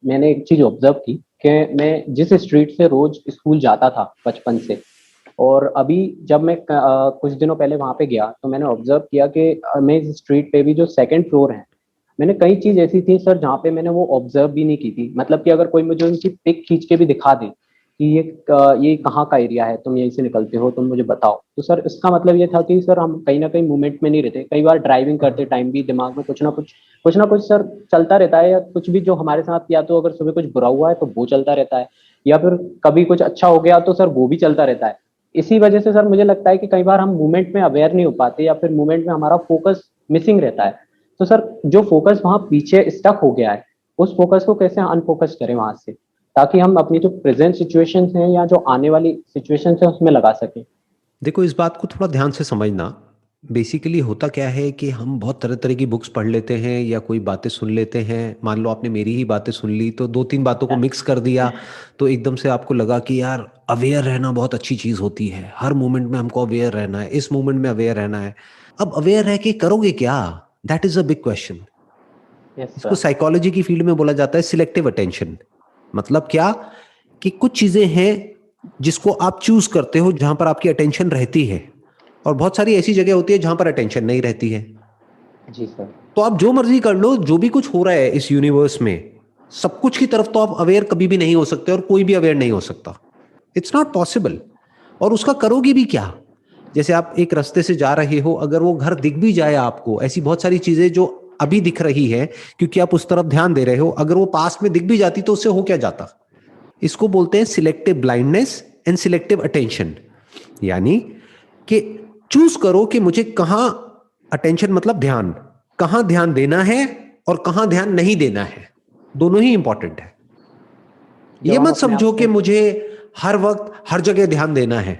मैंने एक चीज ऑब्जर्व की कि मैं जिस स्ट्रीट से रोज स्कूल जाता था बचपन से, और अभी जब मैं कुछ दिनों पहले वहां पे गया तो मैंने ऑब्जर्व किया कि मैं इस स्ट्रीट पे भी जो सेकंड फ्लोर है, मैंने कई चीज ऐसी थी सर जहाँ पे मैंने वो ऑब्जर्व भी नहीं की थी। मतलब कि अगर कोई मुझे उनकी पिक खींच के भी दिखा दे कि ये कहाँ का एरिया है, तुम यहीं से निकलते हो, तुम मुझे बताओ, तो सर इसका मतलब ये था कि सर हम कहीं ना कहीं मूवमेंट में नहीं रहते। कई बार ड्राइविंग करते टाइम भी दिमाग में कुछ ना कुछ सर चलता रहता है, या कुछ भी जो हमारे साथ, या तो अगर सुबह कुछ बुरा हुआ है तो वो चलता रहता है, या फिर कभी कुछ अच्छा हो गया तो सर वो भी चलता रहता है। इसी वजह से सर मुझे लगता है कि कई बार हम मूवमेंट में अवेयर नहीं हो पाते, या फिर मूवमेंट में हमारा फोकस मिसिंग रहता है। तो सर जो फोकस वहां पीछे स्टक हो गया है, उस फोकस को कैसे अनफोकस करें वहां से, ताकि हम अपनी जो प्रेजेंट सिचुएशंस हैं या जो आने वाली सिचुएशंस है उसमें लगा सकें। देखो, इस बात को थोड़ा ध्यान से समझना। बेसिकली होता क्या है कि हम बहुत तरह तरह की बुक्स पढ़ लेते हैं या कोई बातें सुन लेते हैं। मान लो आपने मेरी ही बातें सुन ली तो दो तीन बातों को मिक्स कर दिया, तो एकदम से आपको लगा कि यार अवेयर रहना बहुत अच्छी चीज़ होती है, हर मोमेंट में हमको अवेयर रहना है, इस मोमेंट में अवेयर रहना है। अब अवेयर रह के करोगे क्या? That is a big question. Yes इसको सर। साइकोलॉजी की फील्ड में बोला जाता है सिलेक्टिव अटेंशन। मतलब क्या? कि कुछ चीजें हैं जिसको आप चूज करते हो जहां पर आपकी अटेंशन रहती है, और बहुत सारी ऐसी जगह होती है जहां पर अटेंशन नहीं रहती है। जी सर। तो आप जो मर्जी कर लो, जो भी कुछ हो रहा है इस यूनिवर्स में, सब कुछ की तरफ तो आप अवेयर कभी भी नहीं हो सकते, और कोई भी अवेयर नहीं हो सकता। It's not possible. और उसका करोगे भी क्या? जैसे आप एक रास्ते से जा रहे हो, अगर वो घर दिख भी जाए आपको, ऐसी बहुत सारी चीजें जो अभी दिख रही है क्योंकि आप उस तरफ ध्यान दे रहे हो, अगर वो पास में दिख भी जाती तो उससे हो क्या जाता? इसको बोलते हैं selective blindness and selective attention. यानी कि चूज करो कि मुझे कहां अटेंशन, मतलब ध्यान, कहां ध्यान देना है और कहां ध्यान नहीं देना है। दोनों ही इंपॉर्टेंट है। ये जब हम मत अपने आप समझो कि को। मुझे हर वक्त हर जगह ध्यान देना है।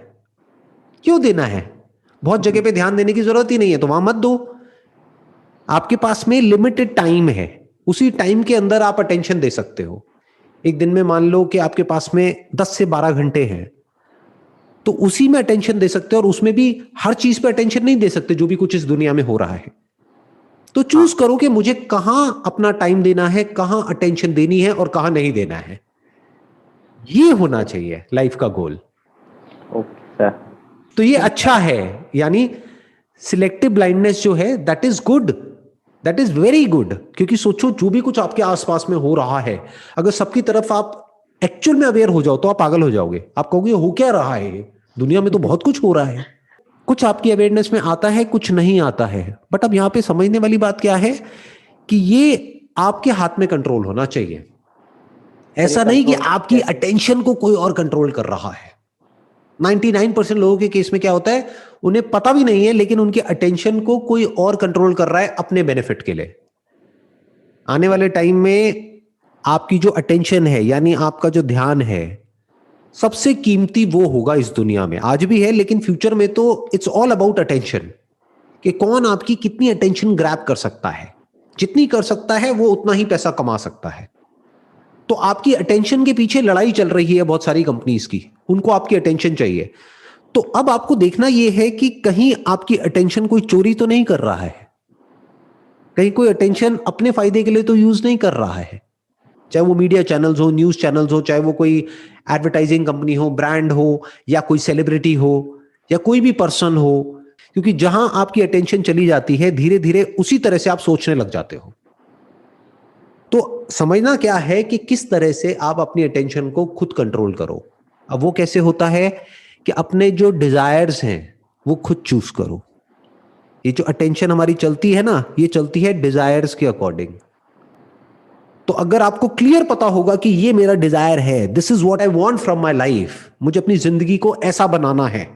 क्यों देना है? बहुत जगह पे ध्यान देने की जरूरत ही नहीं है तो वहां मत दो। आपके पास में लिमिटेड टाइम है, उसी टाइम के अंदर आप अटेंशन दे सकते हो। एक दिन में मान लो कि आपके पास में 10 से 12 घंटे हैं, तो उसी में अटेंशन दे सकते हो, और उसमें भी हर चीज पे अटेंशन नहीं दे सकते जो भी कुछ इस दुनिया में हो रहा है। तो चूज हाँ। करो कि मुझे कहां अपना टाइम देना है, कहां अटेंशन देनी है और कहां नहीं देना है। ये होना चाहिए लाइफ का गोल। Okay sir. तो ये तो अच्छा है। यानी सिलेक्टिव ब्लाइंडनेस जो है, that is good, that is very good. क्योंकि सोचो, जो भी कुछ आपके आसपास में हो रहा है, अगर सबकी तरफ आप एक्चुअल में अवेयर हो जाओ तो आप पागल हो जाओगे। आप कहोगे हो क्या रहा है, दुनिया में तो बहुत कुछ हो रहा है। कुछ आपकी अवेयरनेस में आता है, कुछ नहीं आता है। बट अब यहां पे समझने वाली बात क्या है कि ये आपके हाथ में कंट्रोल होना चाहिए। सर ये ऐसा नहीं कि कंट्रोल आपकी कैसे? अटेंशन को कोई और कंट्रोल कर रहा है। 99% लोगों के केस में क्या होता है, उन्हें पता भी नहीं है लेकिन उनके अटेंशन को कोई और कंट्रोल कर रहा है अपने बेनिफिट के लिए। आने वाले टाइम में आपकी जो अटेंशन है, यानी आपका जो ध्यान है, सबसे कीमती वो होगा इस दुनिया में। आज भी है लेकिन फ्यूचर में तो इट्स ऑल अबाउट अटेंशन। कि कौन आपकी कितनी अटेंशन ग्रैब कर सकता है। जितनी कर सकता है वो उतना ही पैसा कमा सकता है। तो आपकी अटेंशन के पीछे लड़ाई चल रही है बहुत सारी कंपनीज की, उनको आपकी अटेंशन चाहिए। तो अब आपको देखना यह है कि कहीं आपकी अटेंशन कोई चोरी तो नहीं कर रहा है, कहीं कोई अटेंशन अपने फायदे के लिए तो यूज नहीं कर रहा है। चाहे वो मीडिया चैनल्स हो, न्यूज चैनल्स हो, चाहे वो कोई एडवर्टाइजिंग कंपनी हो, ब्रांड हो, या कोई सेलिब्रिटी हो, या कोई भी पर्सन हो। क्योंकि जहां आपकी अटेंशन चली जाती है, धीरे धीरे उसी तरह से आप सोचने लग जाते हो। तो समझना क्या है कि किस तरह से आप अपनी अटेंशन को खुद कंट्रोल करो। अब वो कैसे होता है कि अपने जो डिजायर्स हैं वो खुद चूज करो। ये जो अटेंशन हमारी चलती है ना, ये चलती है डिजायर्स के अकॉर्डिंग। तो अगर आपको क्लियर पता होगा कि ये मेरा डिजायर है, this is what I want from my life, मुझे अपनी जिंदगी को ऐसा बनाना है,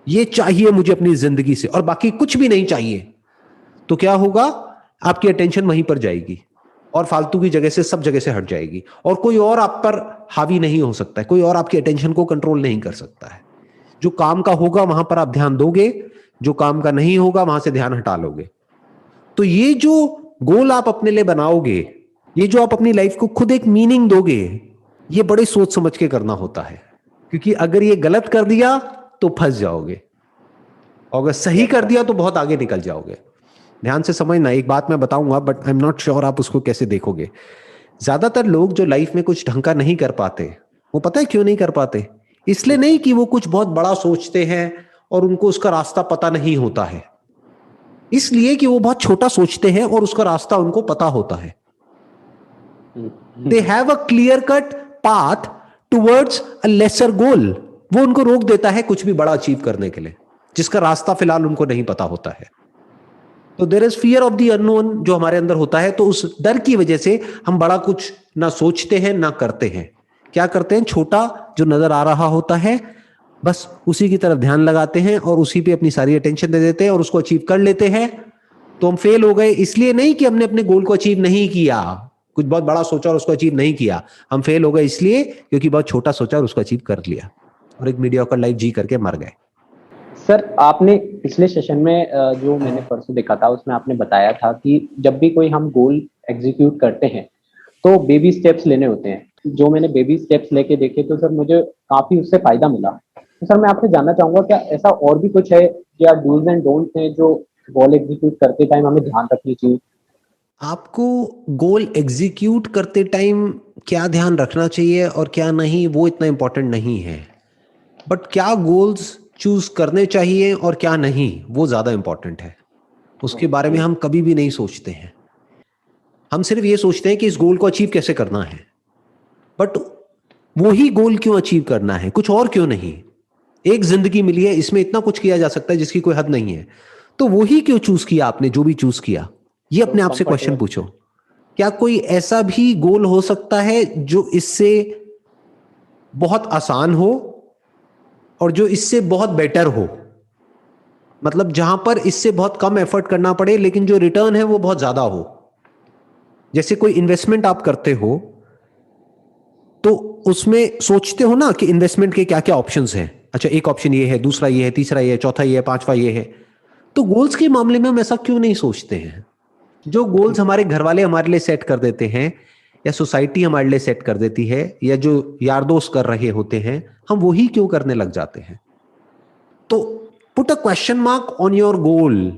ये चाहिए मुझे अपनी जिंदगी से और बाकी कुछ भी नहीं चाहिए, तो क्या होगा? आपकी अटेंशन वहीं पर जाएगी और फालतू की जगह से, सब जगह से हट जाएगी, और कोई और आप पर हावी नहीं हो सकता है, कोई और आपकी अटेंशन को कंट्रोल नहीं कर सकता है। जो काम का होगा वहां पर आप ध्यान दोगे, जो काम का नहीं होगा वहां से ध्यान हटा लोगे। तो ये जो गोल आप अपने लिए बनाओगे, ये जो आप अपनी लाइफ को खुद एक मीनिंग दोगे, ये बड़े सोच समझ के करना होता है। क्योंकि अगर ये गलत कर दिया तो फंस जाओगे, और अगर सही यस कर सर। दिया तो बहुत आगे निकल जाओगे। ध्यान से समझना, एक बात मैं बताऊंगा but I am not sure आप उसको कैसे देखोगे। ज्यादातर लोग जो लाइफ में कुछ ढंग का नहीं कर पाते, वो पता है क्यों नहीं कर पाते? इसलिए नहीं कि वो कुछ बहुत बड़ा सोचते हैं और उनको उसका रास्ता पता नहीं होता है, इसलिए कि वो बहुत छोटा सोचते हैं और उसका रास्ता उनको पता होता है। They have a clear cut path towards a lesser goal. वो उनको रोक देता है कुछ भी बड़ा अचीव करने के लिए, जिसका रास्ता फिलहाल उनको नहीं पता होता है। तो there is fear of the unknown जो हमारे अंदर होता है, तो उस डर की वजह से हम बड़ा कुछ ना सोचते हैं ना करते हैं। क्या करते हैं? छोटा जो नजर आ रहा होता है बस उसी की तरफ ध्यान लगाते हैं और उसी पे अपनी सारी अटेंशन दे देते हैं और उसको अचीव कर लेते हैं। तो हम फेल हो गए इसलिए नहीं कि हमने अपने गोल को अचीव नहीं किया, कुछ बहुत बड़ा सोचा और उसको अचीव नहीं किया। हम फेल हो गए इसलिए क्योंकि बहुत छोटा सोचा और उसको अचीव कर लिया और एक मीडियोकर लाइफ जी करके मर गए। सर आपने पिछले सेशन में जो मैंने परसों देखा था उसमें आपने बताया था कि जब भी कोई हम गोल एग्जीक्यूट करते हैं तो बेबी स्टेप्स लेने होते हैं। जो मैंने बेबी स्टेप्स लेके देखे तो सर मुझे काफी उससे फायदा मिला। तो सर मैं आपसे जानना चाहूंगा क्या ऐसा और भी कुछ है या डूज एंड डोंट्स हैं जो गोल एग्जीक्यूट करते टाइम हमें ध्यान रखनी चाहिए? आपको गोल एग्जीक्यूट करते टाइम क्या ध्यान रखना चाहिए और क्या नहीं वो इतना इंपॉर्टेंट नहीं है, बट क्या गोल्स चूज करने चाहिए और क्या नहीं वो ज्यादा इंपॉर्टेंट है। उसके बारे में हम कभी भी नहीं सोचते हैं। हम सिर्फ ये सोचते हैं कि इस गोल को अचीव कैसे करना है, बट वो ही गोल क्यों अचीव करना है, कुछ और क्यों नहीं? एक जिंदगी मिली है, इसमें इतना कुछ किया जा सकता है जिसकी कोई हद नहीं है, तो वो ही क्यों चूज किया आपने? जो भी चूज किया, ये अपने आप से क्वेश्चन पूछो। क्या कोई ऐसा भी गोल हो सकता है जो इससे बहुत आसान हो और जो इससे बहुत बेटर हो? मतलब जहां पर इससे बहुत कम एफर्ट करना पड़े लेकिन जो रिटर्न है वो बहुत ज्यादा हो। जैसे कोई इन्वेस्टमेंट आप करते हो तो उसमें सोचते हो ना कि इन्वेस्टमेंट के क्या क्या ऑप्शंस हैं। अच्छा, एक ऑप्शन ये है, दूसरा ये है, तीसरा ये है, चौथा ये है, पांचवा ये है। तो गोल्स के मामले में हम ऐसा क्यों नहीं सोचते हैं? जो गोल्स हमारे घर वाले हमारे लिए सेट कर देते हैं या सोसाइटी हमारे लिए सेट कर देती है या जो यार दोस्त कर रहे होते हैं, हम वही क्यों करने लग जाते हैं? तो put a question mark on your goal.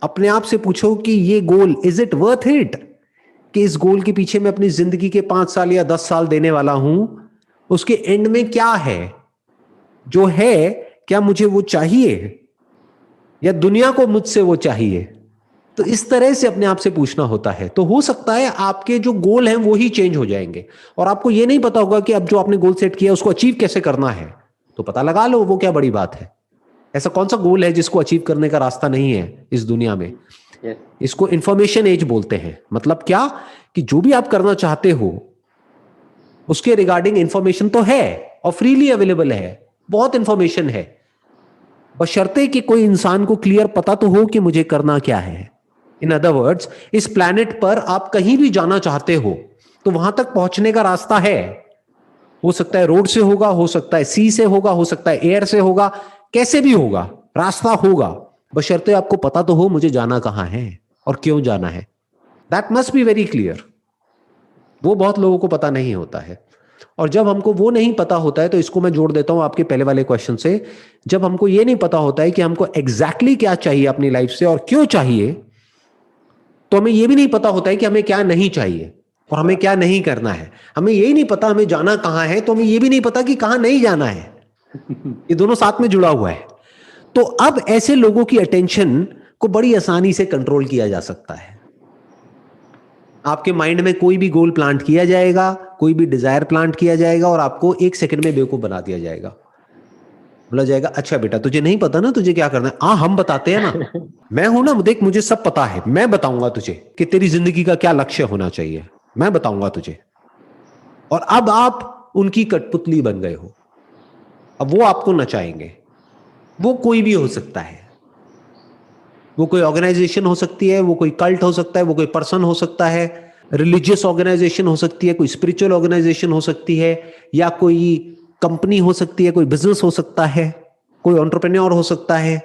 अपने आप से पूछो कि ये गोल, इज इट वर्थ इट? कि इस गोल के पीछे मैं अपनी जिंदगी के 5 साल या 10 साल देने वाला हूं, उसके एंड में क्या है जो है, क्या मुझे वो चाहिए या दुनिया को मुझसे वो चाहिए? तो इस तरह से अपने आप से पूछना होता है। तो हो सकता है आपके जो गोल हैं वो ही चेंज हो जाएंगे और आपको ये नहीं पता होगा कि अब जो आपने गोल सेट किया उसको अचीव कैसे करना है। तो पता लगा लो, वो क्या बड़ी बात है। ऐसा कौन सा गोल है जिसको अचीव करने का रास्ता नहीं है इस दुनिया में? इसको इंफॉर्मेशन एज बोलते हैं। मतलब क्या कि जो भी आप करना चाहते हो उसके रिगार्डिंग इंफॉर्मेशन तो है और फ्रीली अवेलेबल है, बहुत इंफॉर्मेशन है, बशर्ते कि कोई इंसान को क्लियर पता तो हो कि मुझे करना क्या है। इन अदर वर्ड्स, इस प्लैनेट पर आप कहीं भी जाना चाहते हो तो वहां तक पहुंचने का रास्ता है। हो सकता है रोड से होगा, हो सकता है सी से होगा, हो सकता है एयर से होगा, कैसे भी होगा, रास्ता होगा, बशर्ते आपको पता तो हो मुझे जाना कहां है और क्यों जाना है। That must be very clear. वो बहुत लोगों को पता नहीं होता है। और जब हमको वो नहीं पता होता है, तो इसको मैं जोड़ देता हूं आपके पहले वाले क्वेश्चन से, जब हमको ये नहीं पता होता है कि हमको एग्जैक्टली क्या चाहिए अपनी लाइफ से और क्यों चाहिए, तो हमें ये भी नहीं पता होता है कि हमें क्या नहीं चाहिए और हमें क्या नहीं करना है। हमें यही नहीं पता हमें जाना कहां है, तो हमें ये भी नहीं पता कि कहां नहीं जाना है। ये दोनों साथ में जुड़ा हुआ है। तो अब ऐसे लोगों की अटेंशन को बड़ी आसानी से कंट्रोल किया जा सकता है। आपके माइंड में कोई भी गोल प्लांट किया जाएगा, कोई भी डिजायर प्लांट किया जाएगा और आपको 1 सेकंड में बेवकूफ बना दिया जाएगा। बोला जाएगा, अच्छा बेटा तुझे नहीं पता ना तुझे क्या करना है? हाँ हम बताते हैं ना, मैं हूं ना, देख मुझे सब पता है, मैं बताऊंगा तुझे कि तेरी जिंदगी का क्या लक्ष्य होना चाहिए, मैं बताऊंगा तुझे। और अब आप उनकी कठपुतली बन गए हो। अब वो आपको नचाएंगे। वो कोई भी हो सकता है, वो कोई ऑर्गेनाइजेशन हो सकती है, वो कोई कल्ट हो सकता है, वो कोई पर्सन हो सकता है, रिलीजियस ऑर्गेनाइजेशन हो सकती है, कोई स्पिरिचुअल ऑर्गेनाइजेशन हो सकती है, या कोई कंपनी हो सकती है, कोई बिजनेस हो सकता है, कोई एंटरप्रेन्योर हो सकता है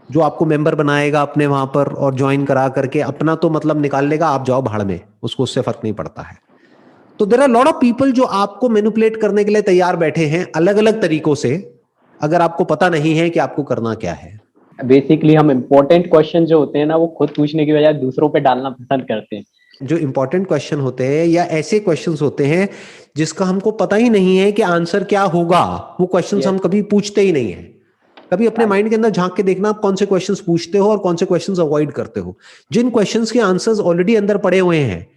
जो आपको मेंबर बनाएगा अपने वहां पर और ज्वाइन करा करके अपना तो मतलब निकाल लेगा, आप जाओ भाड़ में, उसको उससे फर्क नहीं पड़ता है। तो there are lot of people जो आपको मैनिपुलेट करने के लिए तैयार बैठे हैं अलग अलग तरीकों से, अगर आपको पता नहीं है कि आपको करना क्या है। बेसिकली हम इम्पोर्टेंट क्वेश्चन जो होते हैं ना वो खुद पूछने की बजाय दूसरों पे डालना पसंद करते हैं। जो इंपॉर्टेंट क्वेश्चन होते हैं या ऐसे क्वेश्चंस होते हैं जिसका हमको पता ही नहीं है कि आंसर क्या होगा, वो क्वेश्चंस हम कभी पूछते ही नहीं है। कभी अपने माइंड के अंदर झांक के देखना आप कौन से क्वेश्चंस पूछते हो और कौन से क्वेश्चंस अवॉइड करते हो। जिन क्वेश्चंस के आंसर्स ऑलरेडी अंदर पड़े हुए हैं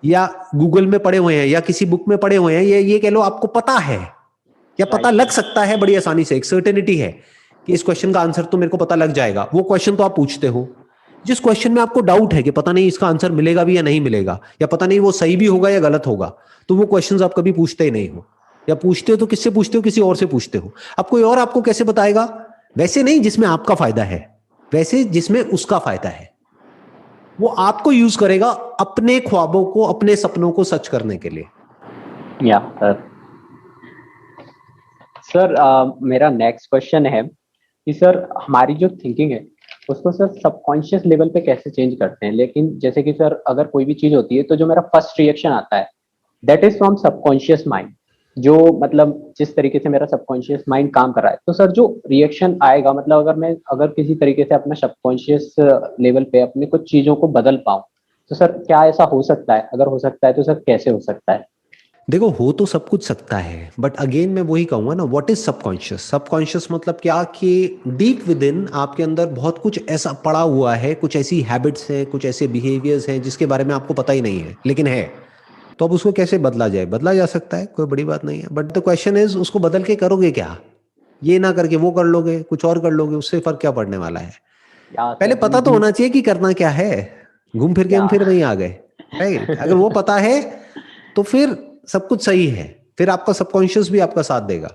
या गूगल में पड़े हुए हैं या किसी बुक में पड़े हुए हैं, ये कह लो आपको पता है या पता लग सकता है बड़ी आसानी से, एक सर्टेनिटी है कि इस क्वेश्चन का आंसर तो मेरे को पता लग जाएगा, वो क्वेश्चन तो आप पूछते हो। जिस क्वेश्चन में आपको डाउट है कि पता नहीं इसका आंसर मिलेगा भी या नहीं मिलेगा, या पता नहीं वो सही भी होगा या गलत होगा, तो वो क्वेश्चंस आप कभी पूछते ही नहीं हो, या पूछते हो तो किससे पूछते हो, किसी और से पूछते हो। अब कोई और आपको कैसे बताएगा? वैसे नहीं जिसमें आपका फायदा है, वैसे जिसमें उसका फायदा है। वो आपको यूज करेगा अपने ख्वाबों को, अपने सपनों को सच करने के लिए। या सर मेरा नेक्स्ट क्वेश्चन है कि सर हमारी जो थिंकिंग है उसको सर सबकॉन्शियस लेवल पे कैसे चेंज करते हैं। लेकिन जैसे कि सर अगर कोई भी चीज होती है तो जो मेरा फर्स्ट रिएक्शन आता है that is from subconscious mind, जो मतलब जिस तरीके से मेरा सबकॉन्शियस माइंड काम कर रहा है। तो सर जो रिएक्शन आएगा, मतलब अगर किसी तरीके से अपना सबकॉन्शियस लेवल पे अपनी कुछ चीजों को बदल पाऊं, तो सर क्या ऐसा हो सकता है? अगर हो सकता है तो सर कैसे हो सकता है? देखो, हो तो सब कुछ सकता है, बट अगेन मैं वही कहूंगा ना, व्हाट इज सबकॉन्शियस। सबकॉन्शियस मतलब क्या कि डीप विद इन आपके अंदर बहुत कुछ ऐसा पड़ा हुआ है, कुछ ऐसी हैबिट्स हैं, कुछ ऐसे बिहेवियर्स हैं जिसके बारे में आपको पता ही नहीं है लेकिन है। तो अब उसको कैसे बदला जाए? बदला जा सकता है, कोई बड़ी बात नहीं है, बट द क्वेश्चन इज उसको बदल के करोगे क्या? ये ना करके वो कर लोगे, कुछ और कर लोगे, उससे फर्क क्या पड़ने वाला है? या पहले सर पता तो होना चाहिए कि करना क्या है। घूम फिर के या हम फिर वहीं आ गए, राइट? अगर वो पता है तो फिर सब कुछ सही है, फिर आपका सबकॉन्शियस भी आपका साथ देगा।